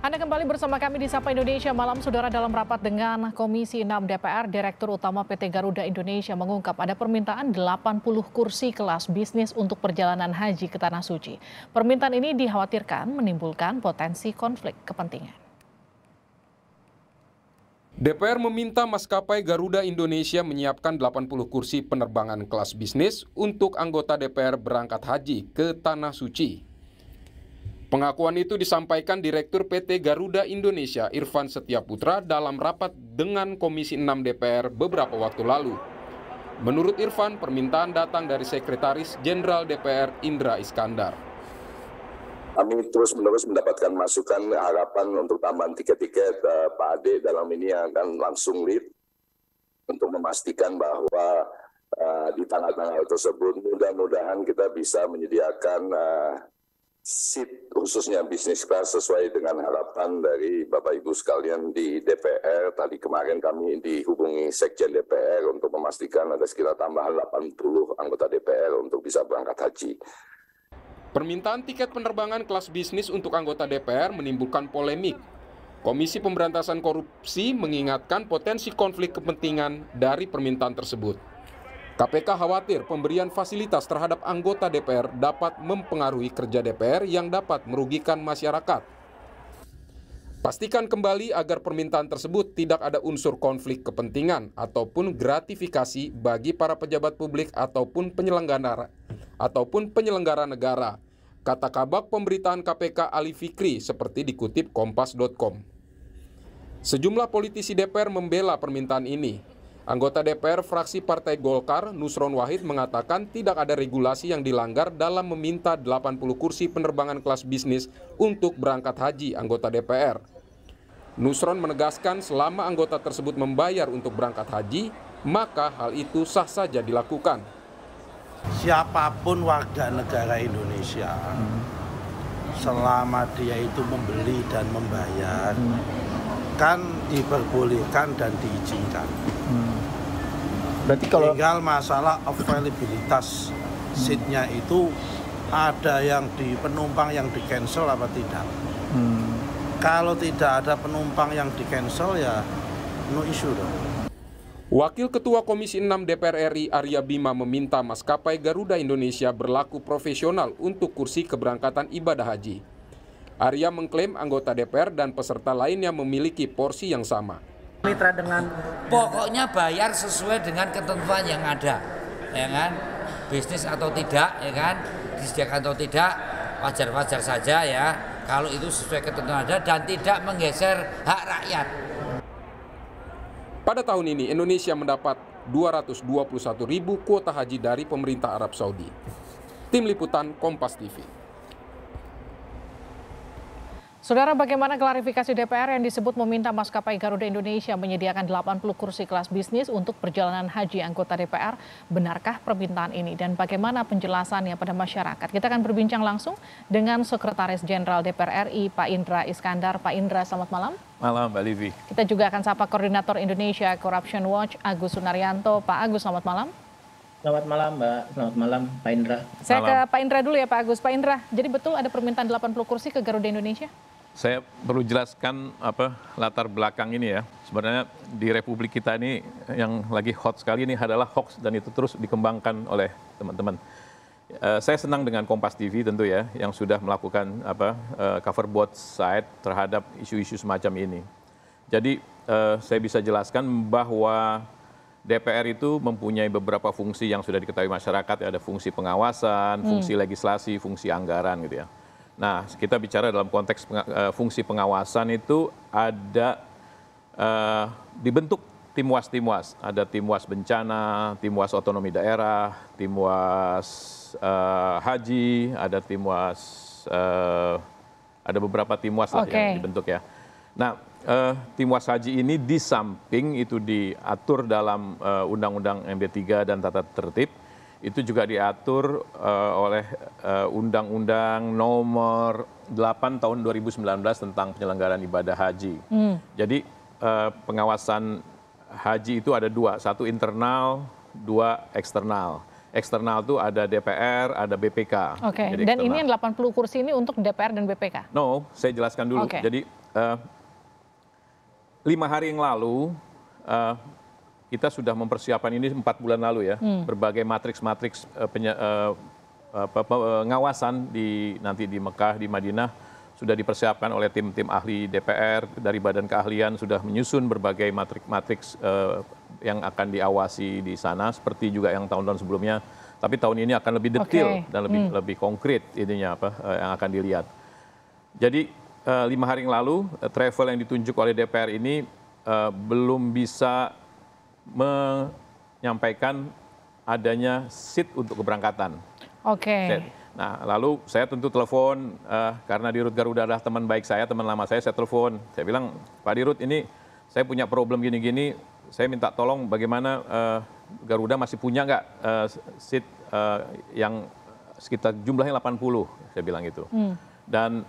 Anda kembali bersama kami di Sapa Indonesia Malam, Saudara. Dalam rapat dengan Komisi 6 DPR, Direktur Utama PT Garuda Indonesia mengungkap ada permintaan 80 kursi kelas bisnis untuk perjalanan haji ke Tanah Suci. Permintaan ini dikhawatirkan menimbulkan potensi konflik kepentingan. DPR meminta maskapai Garuda Indonesia menyiapkan 80 kursi penerbangan kelas bisnis untuk anggota DPR berangkat haji ke Tanah Suci. Pengakuan itu disampaikan Direktur PT Garuda Indonesia Irfan Setiaputra dalam rapat dengan Komisi 6 DPR beberapa waktu lalu. Menurut Irfan, permintaan datang dari Sekretaris Jenderal DPR Indra Iskandar. Kami terus-menerus mendapatkan masukan harapan untuk tambahan tiket-tiket. Pak Ade dalam ini akan langsung lead untuk memastikan bahwa di tanggal-tanggal tersebut mudah-mudahan kita bisa menyediakan seat khususnya bisnis kelas sesuai dengan harapan dari Bapak Ibu sekalian di DPR. Tadi kemarin kami dihubungi Sekjen DPR untuk memastikan ada sekitar tambahan 80 anggota DPR untuk bisa berangkat haji. Permintaan tiket penerbangan kelas bisnis untuk anggota DPR menimbulkan polemik. Komisi Pemberantasan Korupsi mengingatkan potensi konflik kepentingan dari permintaan tersebut. KPK khawatir pemberian fasilitas terhadap anggota DPR dapat mempengaruhi kerja DPR yang dapat merugikan masyarakat. Pastikan kembali agar permintaan tersebut tidak ada unsur konflik kepentingan ataupun gratifikasi bagi para pejabat publik ataupun penyelenggara negara, kata Kabag Pemberitaan KPK Ali Fikri seperti dikutip kompas.com. Sejumlah politisi DPR membela permintaan ini. Anggota DPR fraksi Partai Golkar, Nusron Wahid, mengatakan tidak ada regulasi yang dilanggar dalam meminta 80 kursi penerbangan kelas bisnis untuk berangkat haji anggota DPR. Nusron menegaskan selama anggota tersebut membayar untuk berangkat haji, maka hal itu sah saja dilakukan. Siapapun warga negara Indonesia, selama dia itu membeli dan membayar, kan diperbolehkan dan diizinkan. Berarti kalau tinggal masalah availabilitas seatnya itu ada yang di penumpang yang di cancel apa tidak. Kalau tidak ada penumpang yang di cancel ya no issue dong. Wakil Ketua Komisi 6 DPR RI Arya Bima meminta maskapai Garuda Indonesia berlaku profesional untuk kursi keberangkatan ibadah haji. Arya mengklaim anggota DPR dan peserta lainnya memiliki porsi yang sama. Mitra dengan pokoknya bayar sesuai dengan ketentuan yang ada, ya kan? Bisnis atau tidak, ya kan? Disediakan atau tidak, wajar-wajar saja ya. Kalau itu sesuai ketentuan ada dan tidak menggeser hak rakyat. Pada tahun ini Indonesia mendapat 221.000 kuota haji dari pemerintah Arab Saudi. Tim Liputan Kompas TV. Saudara, bagaimana klarifikasi DPR yang disebut meminta maskapai Garuda Indonesia menyediakan 80 kursi kelas bisnis untuk perjalanan haji anggota DPR? Benarkah permintaan ini dan bagaimana penjelasannya pada masyarakat? Kita akan berbincang langsung dengan Sekretaris Jenderal DPR RI, Pak Indra Iskandar. Pak Indra, selamat malam. malam, Mbak Livi. Kita juga akan sapa Koordinator Indonesia Corruption Watch, Agus Sunaryanto. Pak Agus, selamat malam. Selamat malam, Mbak. Selamat malam, Pak Indra. Saya ke Pak Indra dulu ya, Pak Agus. Pak Indra, jadi betul ada permintaan 80 kursi ke Garuda Indonesia? Saya perlu jelaskan latar belakang ini ya. Sebenarnya di Republik kita ini yang lagi hot sekali ini adalah hoax dan itu terus dikembangkan oleh teman-teman. Saya senang dengan Kompas TV tentu ya yang sudah melakukan cover both side terhadap isu-isu semacam ini. Jadi saya bisa jelaskan bahwa DPR itu mempunyai beberapa fungsi yang sudah diketahui masyarakat. Ada fungsi pengawasan, fungsi legislasi, fungsi anggaran gitu ya. Nah, kita bicara dalam konteks fungsi pengawasan itu ada dibentuk tim-was. Ada tim-was bencana, tim-was otonomi daerah, tim-was haji, ada tim-was, ada beberapa tim-was lah yang dibentuk ya. Nah, tim-was haji ini di samping itu diatur dalam Undang-Undang MD3 dan Tata Tertib, itu juga diatur oleh Undang-Undang Nomor 8 Tahun 2019 tentang penyelenggaraan ibadah haji. Jadi pengawasan haji itu ada dua, satu internal, dua eksternal. eksternal tuh ada DPR, ada BPK. Oke, Jadi dan eksternal. ini yang 80 kursi ini untuk DPR dan BPK? No, saya jelaskan dulu. Oke. Jadi 5 hari yang lalu kita sudah mempersiapkan ini 4 bulan lalu ya, berbagai matriks-matriks pengawasan nanti di Mekah, di Madinah sudah dipersiapkan oleh tim-tim ahli DPR dari Badan Keahlian, sudah menyusun berbagai matriks yang akan diawasi di sana seperti juga yang tahun-tahun sebelumnya. Tapi tahun ini akan lebih detail dan lebih konkret ininya yang akan dilihat. Jadi 5 hari yang lalu travel yang ditunjuk oleh DPR ini belum bisa menyampaikan adanya seat untuk keberangkatan. Oke. Nah, lalu saya tentu telepon karena Dirut Garuda adalah teman baik saya, teman lama saya telepon. Saya bilang, Pak Dirut, ini saya punya problem gini-gini, saya minta tolong bagaimana Garuda masih punya nggak seat yang sekitar jumlahnya 80, saya bilang gitu. Dan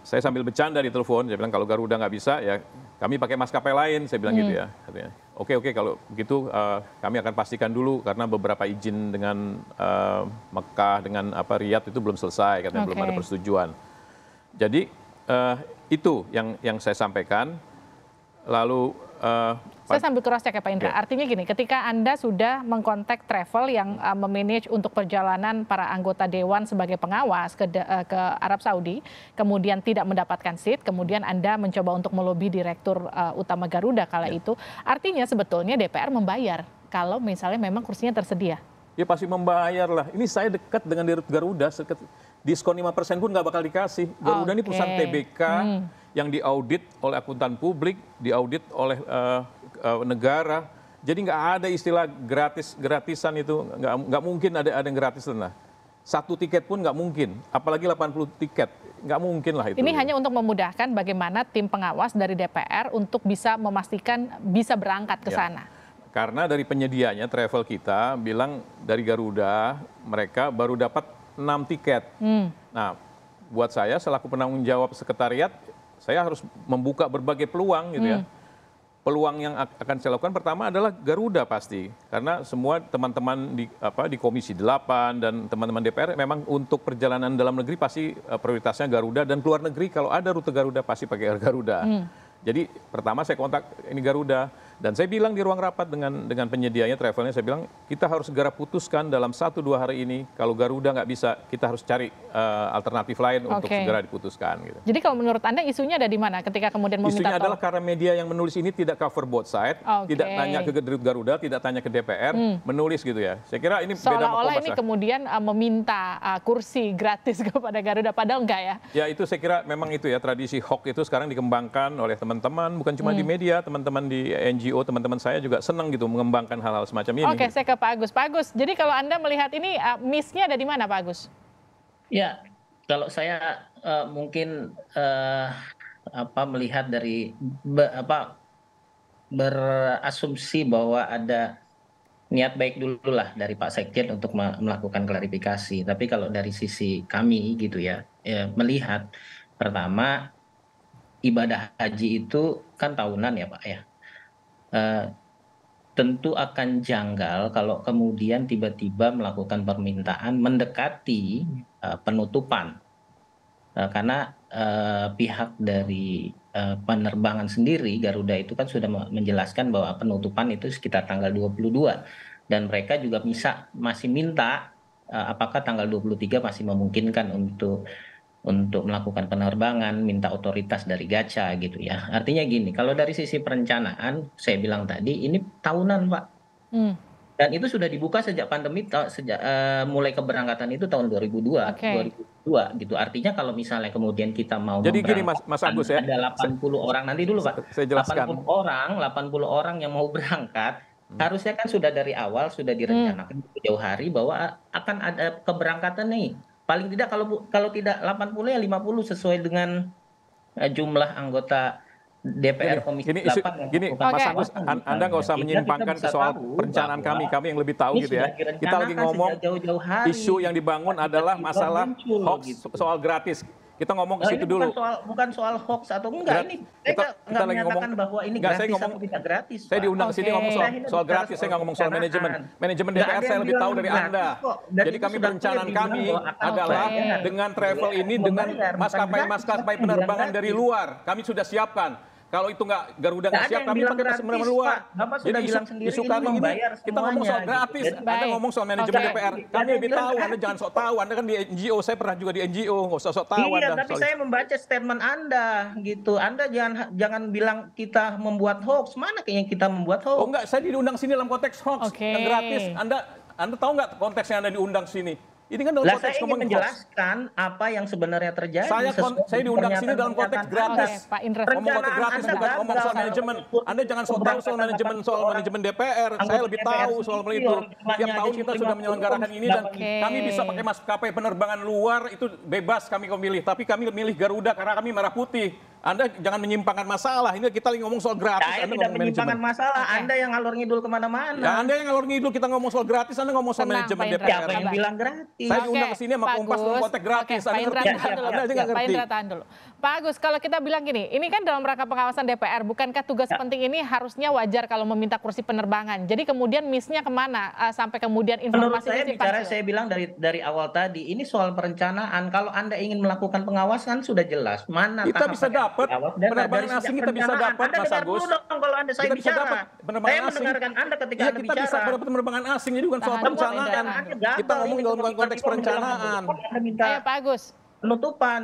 saya sambil bercanda di telepon, saya bilang kalau Garuda nggak bisa ya kami pakai maskapai lain, saya bilang gitu ya. Katanya, oke, kalau begitu kami akan pastikan dulu karena beberapa izin dengan Mekah, dengan Riyadh itu belum selesai, katanya belum ada persetujuan. Jadi itu yang saya sampaikan. Lalu saya sambil cross check ya Pak Indra. Artinya gini, ketika Anda sudah mengkontak travel yang memanage untuk perjalanan para anggota dewan sebagai pengawas ke Arab Saudi, kemudian tidak mendapatkan seat, kemudian Anda mencoba untuk melobi Direktur Utama Garuda kala itu, artinya sebetulnya DPR membayar kalau misalnya memang kursinya tersedia. Ya pasti membayar lah. Ini saya dekat dengan Dirut Garuda, diskon 5% pun nggak bakal dikasih. Garuda ini perusahaan TBK yang diaudit oleh akuntan publik, diaudit oleh negara. Jadi nggak ada istilah gratisan itu, nggak mungkin ada yang gratis lah. 1 tiket pun nggak mungkin, apalagi 80 tiket, nggak mungkin lah itu. Ini hanya untuk memudahkan bagaimana tim pengawas dari DPR untuk bisa memastikan bisa berangkat ke sana. Karena dari penyedianya travel kita bilang dari Garuda mereka baru dapat 6 tiket. Nah, buat saya selaku penanggung jawab sekretariat, saya harus membuka berbagai peluang gitu ya. Peluang yang akan saya lakukan pertama adalah Garuda pasti. Karena semua teman-teman di Komisi 8 dan teman-teman DPR memang untuk perjalanan dalam negeri pasti prioritasnya Garuda, dan keluar negeri kalau ada rute Garuda pasti pakai Garuda. Jadi pertama saya kontak ini Garuda. Dan saya bilang di ruang rapat dengan penyedianya travelnya, saya bilang kita harus segera putuskan dalam 1-2 hari ini. Kalau Garuda nggak bisa, kita harus cari alternatif lain untuk segera diputuskan. Gitu. Jadi kalau menurut Anda isunya ada di mana ketika kemudian meminta isunya adalah karena media yang menulis ini tidak cover both side, tidak tanya ke Garuda, tidak tanya ke DPR, menulis gitu ya. Saya kira ini beda sama seolah-olah ini kemudian meminta kursi gratis kepada Garuda, padahal enggak ya? Ya itu saya kira memang itu ya, tradisi hoax itu sekarang dikembangkan oleh teman-teman, bukan cuma di media, teman-teman di NGO, teman-teman saya juga senang gitu mengembangkan hal-hal semacam ini. Oke, saya ke Pak Agus. Pak Agus, jadi kalau Anda melihat ini miss-nya ada di mana Pak Agus? Ya, kalau saya mungkin melihat dari berasumsi bahwa ada niat baik dulu lah dari Pak Sekjen untuk melakukan klarifikasi. Tapi kalau dari sisi kami gitu ya, melihat pertama ibadah haji itu kan tahunan ya Pak ya. Tentu akan janggal kalau kemudian tiba-tiba melakukan permintaan mendekati penutupan. Karena pihak dari penerbangan sendiri Garuda itu kan sudah menjelaskan bahwa penutupan itu sekitar tanggal 22, dan mereka juga masih minta apakah tanggal 23 masih memungkinkan untuk melakukan penerbangan, minta otoritas dari Gaca gitu ya. Artinya gini, kalau dari sisi perencanaan, saya bilang tadi ini tahunan Pak. Dan itu sudah dibuka sejak pandemi, mulai keberangkatan itu tahun 2002 gitu. Artinya kalau misalnya kemudian kita mau jadi gini Mas Agus ya, ada 80 orang, nanti dulu Pak, saya jelaskan. 80 orang yang mau berangkat, harusnya kan sudah dari awal sudah direncanakan jauh hari bahwa akan ada keberangkatan nih. Paling tidak kalau tidak 80 ya 50 sesuai dengan jumlah anggota DPR Komisi 8. Mas Agus, Anda nggak usah menyimpangkan ke soal perencanaan kami yang lebih tahu gitu ya. Kita lagi ngomong isu yang dibangun adalah masalah hoax soal gratis. Kita ngomong ke Oh, situ ini dulu. bukan soal hoax atau enggak. Ini saya nggak lagi menyatakan bahwa ini Nggak, saya gratis ngomong, atau tidak gratis. saya Pak. diundang sini ngomong soal gratis, saya nggak ngomong soal manajemen. Manajemen Nggak DPR ada saya yang lebih bilang tahu dari gratis Anda. kok. Dan Jadi itu kami sudah perencanaan clear kami dibilang bahwa akan adalah bayar. dengan travel ini, dengan Membayar, bukan maskapai-maskapai gratis. penerbangan Yang dari gratis. luar. Kami sudah siapkan. Kalau itu Garuda nggak Nggak ada siap, yang kami bilang pakai gratis, penerbangan luar. Pak. Bapak sudah bilang sendiri isu ini kali membayar kita ngomong soal semuanya, gratis. gitu. Anda Baik. ngomong soal manajemen Oke. DPR. Nggak Kami ada lebih yang tahu. bilang Anda jangan sok tahu. Anda kan di NGO, saya pernah juga di NGO. Nggak usah sok tahu. Iya, Anda tapi soal saya membaca statement Anda gitu. Anda jangan bilang kita membuat hoax. Mana kayaknya kita membuat hoax? Oh enggak, saya diundang sini dalam konteks hoax Oke. yang gratis. Anda tahu nggak konteksnya Anda diundang sini? Ini kan dalam Lah konteks saya ingin ngomong hoax. menjelaskan apa yang sebenarnya terjadi. Saya diundang sini dalam konteks gratis. Oke, Pak Indra. Ngomong konteks gratis Anda bukan ngomong soal gagal. manajemen. Anda jangan sok tahu soal manajemen DPR. Saya lebih tahu soal itu. Tiap tahun kita sudah menyelenggarakan ini dan Oke. kami bisa pakai maskapai penerbangan luar itu bebas kami memilih. Tapi kami milih Garuda karena kami merah putih. Anda jangan menyimpangkan masalah. Ini kita lagi ngomong soal gratis. Saya Anda tidak ngomong menyimpangkan manajemen. masalah. Oke. Anda yang ngalor ngidul kemana-mana. Ya Anda yang ngalor ngidul, kita ngomong soal gratis, Anda ngomong soal Tenang, manajemen Pak Indra. DPR. Siapa yang bilang gratis? Saya diundang Oke, ke sini sama Pak Kompas dalam Agus. konteks gratis. Oke, Anda Pak Indra ngerti? tahan dulu. Anda aja nggak Pak ngerti. Indra tahan dulu. Pak Agus, kalau kita bilang gini, ini kan dalam rangka pengawasan DPR, bukankah tugas penting ini harusnya wajar kalau meminta kursi penerbangan? Jadi kemudian miss-nya kemana sampai kemudian Menurut informasinya saya bicara, saya bilang dari awal tadi, ini soal perencanaan. Kalau Anda ingin melakukan pengawasan sudah jelas mana Kita tahapan bisa yang dapat diawat dan penerbangan dari sejak asing, kita bisa perencanaan. dapat, Anda Mas dengar Agus. dulu dong kalau Anda saya Kita bisa bicara. dapat penerbangan Saya asing. mendengarkan Anda ketika Iya, Anda kita bisa bicara. dapat penerbangan asing, jadi bukan soal Tahan, perencanaan. Pak Indra. Kita ngomong dalam konteks perencanaan. Anda minta Ayo Pak Agus. penutupan.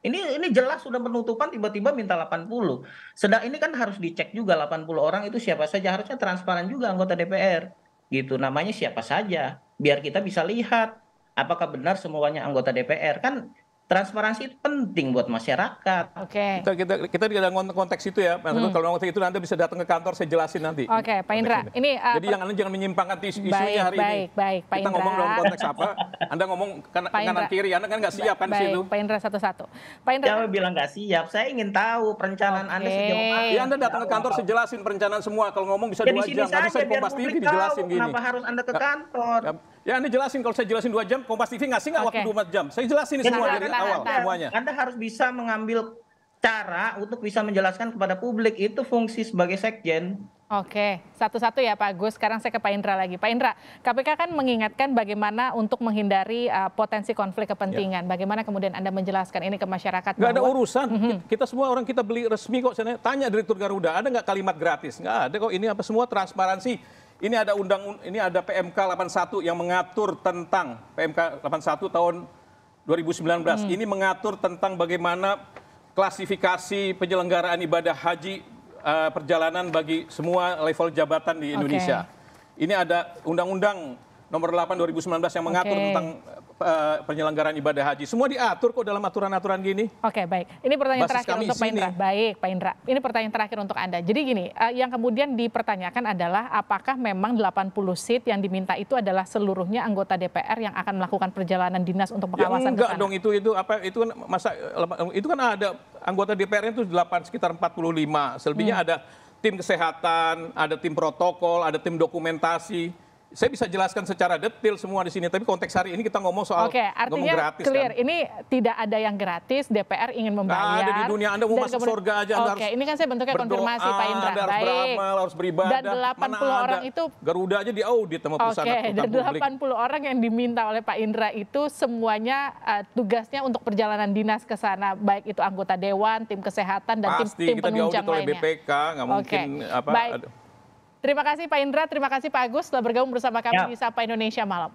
Ini jelas sudah penutupan tiba-tiba minta 80. Sedang ini kan harus dicek juga 80 orang itu siapa saja, harusnya transparan juga anggota DPR. Gitu, namanya siapa saja biar kita bisa lihat apakah benar semuanya anggota DPR. Kan transparansi itu penting buat masyarakat. Oke. Kita di dalam konteks itu ya, Mas Agus, kalau konteks itu Anda bisa datang ke kantor, saya jelasin nanti. Oke, Pak Indra. Konteks Ini Jadi jangan menyimpangkan isunya hari ini. Baik, Pak Kita Indra. ngomong dalam konteks apa? Anda ngomong Pak kanan Indra. kiri, Anda kan nggak siap kan di situ. Baik, Pak Indra satu-satu. Pak Indra. Siapa bilang nggak siap? Saya ingin tahu perencanaan Anda sejauh mana. Ya Anda datang ke kantor, saya jelasin perencanaan semua. Kalau ngomong bisa Ya 2 di sini jam. Nggak bisa saja di biar Kompas TV publik dijelasin tahu gini. kenapa harus Anda ke kantor. Ya Anda jelasin, kalau saya jelasin 2 jam, Kompas TV ngasih nggak waktu Oke. 2 jam? Saya jelasin Ya, semua Tenang, dari tenang, awal, tenang. semuanya. Anda harus bisa mengambil cara untuk bisa menjelaskan kepada publik, itu fungsi sebagai sekjen. Oke, satu-satu ya Pak Agus. Sekarang saya ke Pak Indra lagi. Pak Indra, KPK kan mengingatkan bagaimana untuk menghindari potensi konflik kepentingan. Bagaimana kemudian Anda menjelaskan ini ke masyarakat? Nggak ada bahwa- urusan. Kita semua orang kita beli resmi kok. Saya tanya Direktur Garuda, ada nggak kalimat gratis? Nggak ada kok. Ini apa semua transparansi. Ini ada PMK 81 yang mengatur tentang PMK 81 tahun 2019. Ini mengatur tentang bagaimana klasifikasi penyelenggaraan ibadah haji perjalanan bagi semua level jabatan di Indonesia. Ini ada Undang-Undang Nomor 8 2019 yang mengatur tentang penyelenggaraan ibadah haji. Semua diatur kok dalam aturan-aturan gini. Oke, baik. Ini pertanyaan Basis terakhir kami untuk Pak di Indra. sini. Baik, Pak Indra. Ini pertanyaan terakhir untuk Anda. Jadi gini, yang kemudian dipertanyakan adalah apakah memang 80 seat yang diminta itu adalah seluruhnya anggota DPR yang akan melakukan perjalanan dinas untuk Ya pengawasan ke enggak sana? dong, itu kan itu kan ada anggota DPR-nya itu sekitar 45. Selebihnya ada tim kesehatan, ada tim protokol, ada tim dokumentasi. Saya bisa jelaskan secara detail semua di sini, tapi konteks hari ini kita ngomong soal Oke, ngomong artinya gratis clear. kan. Ini tidak ada yang gratis, DPR ingin membayar. Nggak ada di dunia, Anda mau Dan masuk kemudian- surga aja, Anda Oke, harus ini kan saya bentuknya konfirmasi Pak Indra. Anda harus Baik. beramal, harus beribadah. Dan 80 Mana orang ada. itu Garuda aja diaudit sama perusahaan Oke, akuntan dan publik. 80 orang yang diminta oleh Pak Indra itu semuanya tugasnya untuk perjalanan dinas ke sana, baik itu anggota dewan, tim kesehatan, dan Pasti tim kita diaudit penunjang oleh lainnya. BPK, nggak mungkin Baik. Terima kasih Pak Indra, terima kasih Pak Agus telah bergabung bersama kami Ya. di Sapa Indonesia Malam.